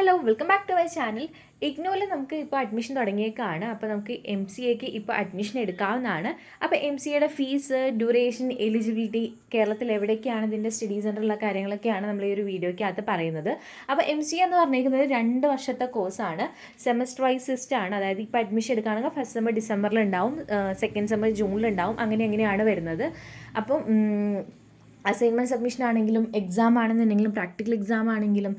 Hello welcome back to my channel. ഇഗ്നോയിൽ നമുക്ക് ഇപ്പോൾ അഡ്മിഷൻ തുടങ്ങിയേക്കാണ്. അപ്പോൾ നമുക്ക് MCAക്ക് ഇപ്പോൾ അഡ്മിഷൻ എടുക്കാവുന്നതാണ്. അപ്പോൾ MCAയുടെ ഫീസ്, ഡ്യൂറേഷൻ, എലിജിബിലിറ്റി, കേരളത്തിൽ എവിടേക്കാണ് ഇതിൻ്റെ സ്റ്റഡി സെൻ്ററുള്ള കാര്യങ്ങളൊക്കെയാണ് നമ്മൾ ഈ ഒരു വീഡിയോയ്ക്കകത്ത് പറയുന്നത്. അപ്പോൾ MCA എന്ന് പറഞ്ഞിരിക്കുന്നത് 2 വർഷത്തെ കോഴ്സാണ്. സെമസ്റ്റർ വൈസ് സിസ്റ്റമാണ്. അതായത് ഇപ്പോൾ അഡ്മിഷൻ എടുക്കുകയാണെങ്കിൽ ഫസ്റ്റ് സെമ്മർ ഡിസംബറിലുണ്ടാവും, സെക്കൻഡ് സെമ്മർ ജൂണിലുണ്ടാവും, അങ്ങനെയാണ് വരുന്നത്. അപ്പം അസൈൻമെൻറ്റ് സബ്മിഷൻ ആണെങ്കിലും എക്സാം ആണെന്നുണ്ടെങ്കിലും പ്രാക്ടിക്കൽ എക്സാം ആണെങ്കിലും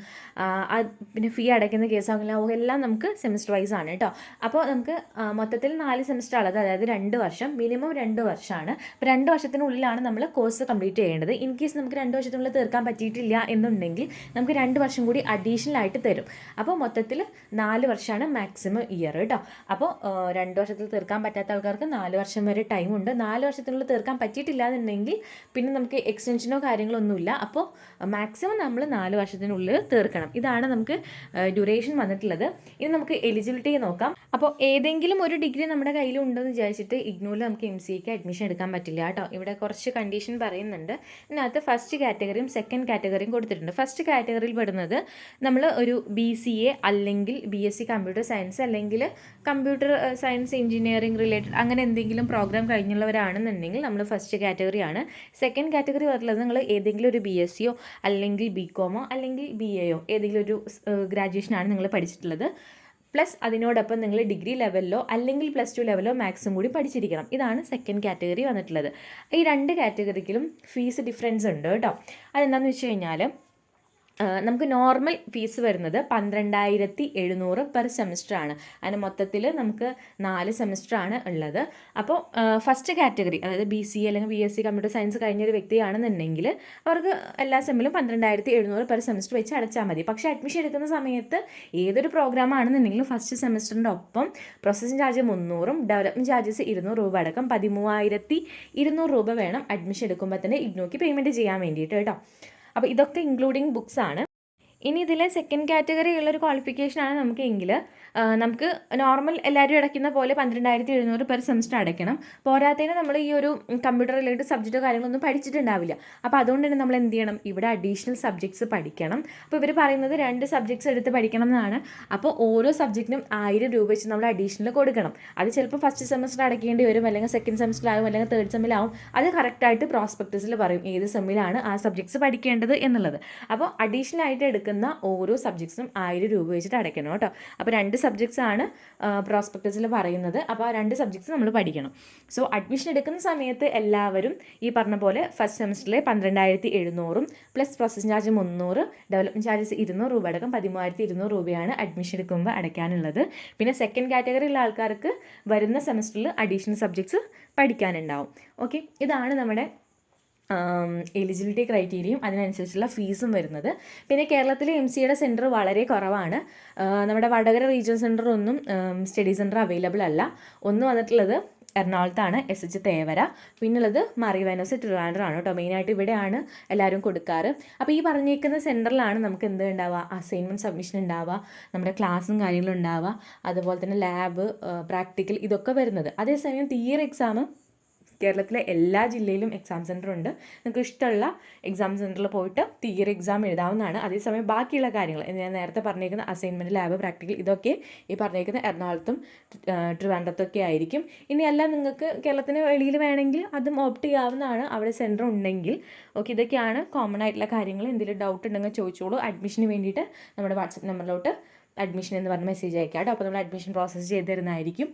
പിന്നെ ഫീ അടയ്ക്കുന്ന കേസാണെങ്കിലും എല്ലാം നമുക്ക് സെമിസ്റ്റർ വൈസ് ആണ് കേട്ടോ. അപ്പോൾ നമുക്ക് മൊത്തത്തിൽ 4 സെമിസ്റ്റർ ഉള്ളത്, അതായത് 2 വർഷം, മിനിമം 2 വർഷമാണ്. അപ്പോൾ 2 വർഷത്തിനുള്ളിലാണ് നമ്മൾ കോഴ്സ് കംപ്ലീറ്റ് ചെയ്യേണ്ടത്. ഇൻ കേസ് നമുക്ക് 2 വർഷത്തിനുള്ളിൽ തീർക്കാൻ പറ്റിയിട്ടില്ല എന്നുണ്ടെങ്കിൽ നമുക്ക് 2 വർഷം കൂടി അഡീഷണൽ ആയിട്ട് തരും. അപ്പോൾ മൊത്തത്തിൽ 4 വർഷമാണ് മാക്സിമം ഇയർ കേട്ടോ. അപ്പോൾ 2 വർഷത്തിൽ തീർക്കാൻ പറ്റാത്ത ആൾക്കാർക്ക് 4 വർഷം വരെ ടൈമുണ്ട്. 4 വർഷത്തിനുള്ളിൽ തീർക്കാൻ പറ്റിയിട്ടില്ല എന്നുണ്ടെങ്കിൽ പിന്നെ നമുക്ക് എക്സ്റ്റൻഷനോ കാര്യങ്ങളൊന്നുമില്ല. അപ്പോൾ മാക്സിമം നമ്മൾ 4 വർഷത്തിനുള്ളിൽ തീർക്കണം. ഇതാണ് നമുക്ക് ഡ്യൂറേഷൻ വന്നിട്ടുള്ളത്. ഇനി നമുക്ക് എലിജിബിലിറ്റി നോക്കാം. അപ്പോൾ ഏതെങ്കിലും ഒരു ഡിഗ്രി നമ്മുടെ കയ്യിൽ ഉണ്ടെന്ന് വിചാരിച്ചിട്ട് ഇഗ്നോയിൽ നമുക്ക് MCAക്ക് അഡ്മിഷൻ എടുക്കാൻ പറ്റില്ല കേട്ടോ. ഇവിടെ കുറച്ച് കണ്ടീഷൻ പറയുന്നുണ്ട്. ഇതിനകത്ത് ഫസ്റ്റ് കാറ്റഗറിയും സെക്കൻഡ് കാറ്റഗറിയും കൊടുത്തിട്ടുണ്ട്. ഫസ്റ്റ് കാറ്റഗറിയിൽ പെടുന്നത് നമ്മൾ ഒരു BCA അല്ലെങ്കിൽ BSc കമ്പ്യൂട്ടർ സയൻസ് അല്ലെങ്കിൽ കമ്പ്യൂട്ടർ സയൻസ് എഞ്ചിനീയറിംഗ് റിലേറ്റഡ് അങ്ങനെ എന്തെങ്കിലും പ്രോഗ്രാം കഴിഞ്ഞുള്ളവരാണെന്നുണ്ടെങ്കിൽ നമ്മൾ ഫസ്റ്റ് കാറ്റഗറിയാണ്. സെക്കൻഡ് കാറ്റഗറി പറഞ്ഞിട്ടുള്ളത് നിങ്ങൾ ഏതെങ്കിലും ഒരു BScയോ അല്ലെങ്കിൽ BCom അല്ലെങ്കിൽ BAയോ ഏതെങ്കിലും ഒരു ഗ്രാജുവേഷനാണ് നിങ്ങൾ പഠിച്ചിട്ടുള്ളത്. പ്ലസ് അതിനോടൊപ്പം നിങ്ങൾ ഡിഗ്രി ലെവലിലോ അല്ലെങ്കിൽ +2 ലെവലോ മാത്സും കൂടി പഠിച്ചിരിക്കണം. ഇതാണ് സെക്കൻഡ് കാറ്റഗറി വന്നിട്ടുള്ളത്. ഈ 2 കാറ്റഗറിക്കിലും ഫീസ് ഡിഫറൻസ് ഉണ്ട് കേട്ടോ. അതെന്താണെന്ന് വെച്ച് കഴിഞ്ഞാൽ നമുക്ക് നോർമൽ ഫീസ് വരുന്നത് 12,700 പെർ സെമിസ്റ്ററാണ്. അതിന് മൊത്തത്തിൽ നമുക്ക് 4 സെമിസ്റ്ററാണ് ഉള്ളത്. അപ്പോൾ ഫസ്റ്റ് കാറ്റഗറി, അതായത് BCA അല്ലെങ്കിൽ BSc കമ്പ്യൂട്ടർ സയൻസ് കഴിഞ്ഞൊരു വ്യക്തിയാണെന്നുണ്ടെങ്കിൽ അവർക്ക് എല്ലാ സെമ്മിലും 12,700 പെർ സെമിസ്റ്റർ വെച്ച് അടച്ചാൽ മതി. പക്ഷേ അഡ്മിഷൻ എടുക്കുന്ന സമയത്ത് ഏതൊരു പ്രോഗ്രാം ആണെന്നുണ്ടെങ്കിലും ഫസ്റ്റ് സെമിസ്റ്ററിൻ്റെ ഒപ്പം പ്രോസസ്സിംഗ് ചാർജ് 300ഉം ഡെവലപ്മെൻറ്റ് ചാർജസ് 200 രൂപ അടക്കം 13,200 രൂപ വേണം അഡ്മിഷൻ എടുക്കുമ്പോൾ തന്നെ ഇഗ്നോയ്ക്ക് പേയ്മെൻറ്റ് ചെയ്യാൻ വേണ്ടിയിട്ട് കേട്ടോ. അപ്പോൾ ഇതൊക്കെ ഇൻക്ലൂഡിങ് ബുക്സ് ആണ്. ഇനി ഇതിലെ സെക്കൻഡ് കാറ്റഗറി ഉള്ളൊരു ക്വാളിഫിക്കേഷനാണ് നമുക്കെങ്കിൽ നമുക്ക് നോർമൽ എല്ലാവരും അടയ്ക്കുന്ന പോലെ 12,700 പെർ സെമിസ്റ്റർ അടയ്ക്കണം. പോരാത്തതിന് നമ്മൾ ഈ ഒരു കമ്പ്യൂട്ടർ റിലേറ്റഡ് സബ്ജക്റ്റോ കാര്യങ്ങളൊന്നും പഠിച്ചിട്ടുണ്ടാവില്ല. അപ്പോൾ അതുകൊണ്ട് തന്നെ നമ്മൾ എന്ത് ചെയ്യണം, ഇവിടെ അഡീഷണൽ സബ്ജക്ട്സ് പഠിക്കണം. അപ്പോൾ ഇവർ പറയുന്നത് 2 സബ്ജക്ട്സ് എടുത്ത് പഠിക്കണം എന്നാണ്. അപ്പോൾ ഓരോ സബ്ജക്റ്റിനും 1000 രൂപ വെച്ച് നമ്മൾ അഡീഷണൽ കൊടുക്കണം. അത് ചിലപ്പോൾ ഫസ്റ്റ് സെമിസ്റ്റർ അടയ്ക്കേണ്ടി വരും, അല്ലെങ്കിൽ സെക്കൻഡ് സെമിസ്റ്ററിലാവും, അല്ലെങ്കിൽ തേർഡ് സെമ്മിലാവും. അത് കറക്റ്റായിട്ട് പ്രോസ്പെക്ടസിൽ പറയും ഏത് സെമ്മിലാണ് ആ സബ്ജക്ട്സ് പഠിക്കേണ്ടത് എന്നുള്ളത്. അപ്പോൾ അഡീഷണൽ ആയിട്ട് എടുക്കുന്ന ഓരോ സബ്ജക്ട്സും 1000 രൂപ വെച്ചിട്ട് അടയ്ക്കണം കേട്ടോ. അപ്പോൾ 2 സബ്ജക്ട്സ് ആണ് പ്രോസ്പെക്ടസിൽ പറയുന്നത്. അപ്പോൾ ആ 2 സബ്ജക്ട്സ് നമ്മൾ പഠിക്കണം. സോ അഡ്മിഷൻ എടുക്കുന്ന സമയത്ത് എല്ലാവരും ഈ പറഞ്ഞ പോലെ ഫസ്റ്റ് സെമിസ്റ്ററിൽ 12,700 plus processing charge 300, development charges 200 രൂപ അടക്കം 13,200 രൂപയാണ് അഡ്മിഷൻ എടുക്കുമ്പോൾ അടയ്ക്കാനുള്ളത്. പിന്നെ സെക്കൻഡ് കാറ്റഗറിയിലുള്ള ആൾക്കാർക്ക് വരുന്ന സെമിസ്റ്ററിൽ അഡീഷണൽ സബ്ജക്ട്സ് പഠിക്കാനുണ്ടാവും. ഓക്കെ, ഇതാണ് നമ്മുടെ എലിജിബിലിറ്റി ക്രൈറ്റീരിയയും അതിനനുസരിച്ചുള്ള ഫീസും വരുന്നത്. പിന്നെ കേരളത്തിൽ MCAയുടെ സെൻറ്റർ വളരെ കുറവാണ്. നമ്മുടെ വടകര റീജിയണൽ സെൻറ്ററൊന്നും സ്റ്റഡി സെൻറ്റർ അവൈലബിൾ അല്ല. ഒന്ന് വന്നിട്ടുള്ളത് എറണാകുളത്താണ്, SH തേവര. പിന്നുള്ളത് മറിവാനോസ് ട്രിവാൻഡ്രം കേട്ടോ. മെയിനായിട്ട് ഇവിടെയാണ് എല്ലാവരും കൊടുക്കാറ്. അപ്പോൾ ഈ പറഞ്ഞേക്കുന്ന സെൻറ്ററിലാണ് നമുക്ക് എന്ത് ഉണ്ടാവുക, അസൈൻമെൻറ്റ് സബ്മിഷൻ ഉണ്ടാവുക, നമ്മുടെ ക്ലാസ്സും കാര്യങ്ങളും ഉണ്ടാവുക, അതുപോലെ തന്നെ ലാബ്, പ്രാക്ടിക്കൽ ഇതൊക്കെ വരുന്നത്. അതേസമയം തിയറി എക്സാം കേരളത്തിലെ എല്ലാ ജില്ലയിലും എക്സാം സെൻറ്റർ ഉണ്ട്. നിങ്ങൾക്ക് ഇഷ്ടമുള്ള എക്സാം സെൻറ്ററിൽ പോയിട്ട് തിയറി എക്സാം എഴുതാവുന്നതാണ്. അതേസമയം ബാക്കിയുള്ള കാര്യങ്ങൾ ഞാൻ നേരത്തെ പറഞ്ഞേക്കുന്ന അസൈൻമെൻറ്റ്, ലാബ്, പ്രാക്ടിക്കൽ ഇതൊക്കെ ഈ പറഞ്ഞേക്കുന്ന എറണാകുളത്തും ട്രിവാൻഡ്രത്തൊക്കെ ആയിരിക്കും. ഇനിയല്ല നിങ്ങൾക്ക് കേരളത്തിന് വെളിയിൽ വേണമെങ്കിൽ അതും ഓപ്റ്റ് ചെയ്യാവുന്നതാണ്, അവിടെ സെൻറ്റർ ഉണ്ടെങ്കിൽ. ഓക്കെ, ഇതൊക്കെയാണ് കോമൺ ആയിട്ടുള്ള കാര്യങ്ങൾ. എന്തെങ്കിലും ഡൗട്ട് ഉണ്ടെങ്കിൽ ചോദിച്ചോളൂ. അഡ്മിഷന് വേണ്ടിയിട്ട് നമ്മുടെ വാട്സപ്പ് നമ്പറിലോട്ട് അഡ്മിഷൻ എന്ന് പറഞ്ഞ മെസ്സേജ് അയക്കാം കേട്ടോ. അപ്പോൾ നമ്മൾ അഡ്മിഷൻ പ്രോസസ്സ് ചെയ്ത് തരുന്നതായിരിക്കും.